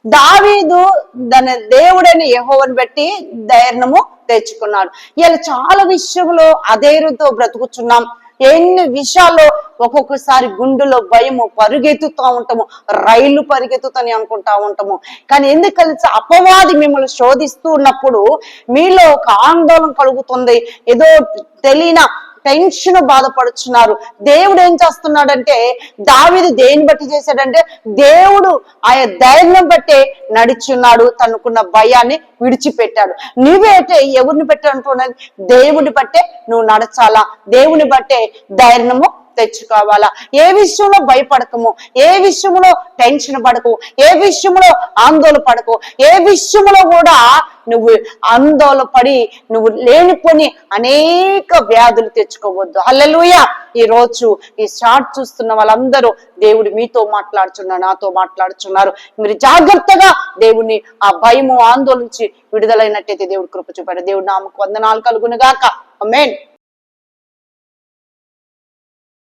దావీదు దాని దేవుడని యెహోవాను బట్టి ధైర్యము తెచ్చుకున్నాడు. ఇలా చాలా విషయంలో అధైర్యంతో బ్రతుకుతున్నాం. ఎన్ని విషయాల్లో ఒక్కొక్కసారి గుండెలో భయము, పరుగెత్తుతూ ఉంటాము, రైలు పరిగెత్తుతని అనుకుంటా ఉంటాము. కానీ ఎందుకు కలిసి అపవాది మిమ్మల్ని శోధిస్తూ ఉన్నప్పుడు మీలో ఒక ఆందోళన కలుగుతుంది, ఏదో తెలియని టెన్షన్ బాధపడుతున్నారు. దేవుడు ఏం చేస్తున్నాడంటే, దావీదు దేన్ని బట్టి చేశాడంటే దేవుడు ఆయన ధైర్యం బట్టే నడిచున్నాడు, తనకున్న భయాన్ని విడిచిపెట్టాడు. నువ్వేంటే ఎవరిని పెట్టాలంటున్నది? దేవుని బట్టే నువ్వు నడచాలా, దేవుని బట్టే ధైర్యము తెచ్చుకోవాలా. ఏ విషయంలో భయపడకము, ఏ విషయంలో టెన్షన్ పడకు, ఏ విషయంలో ఆందోళన పడకు, ఏ విషయంలో కూడా నువ్వు ఆందోళన పడి నువ్వు లేనిపోని అనేక వ్యాధులు తెచ్చుకోవద్దు. హల్లెలూయా. ఈ రోజు ఈ షార్ట్ చూస్తున్న వాళ్ళందరూ దేవుడు మీతో మాట్లాడుతున్నారు, నాతో మాట్లాడుతున్నారు. మీరు జాగ్రత్తగా దేవుని ఆ భయము, ఆందోళన నుంచి విడుదలైనట్టయితే దేవుడు కృప చూపాడు. దేవుడు నామకు వందనాలు కలుగును గాక. ఆమేన్.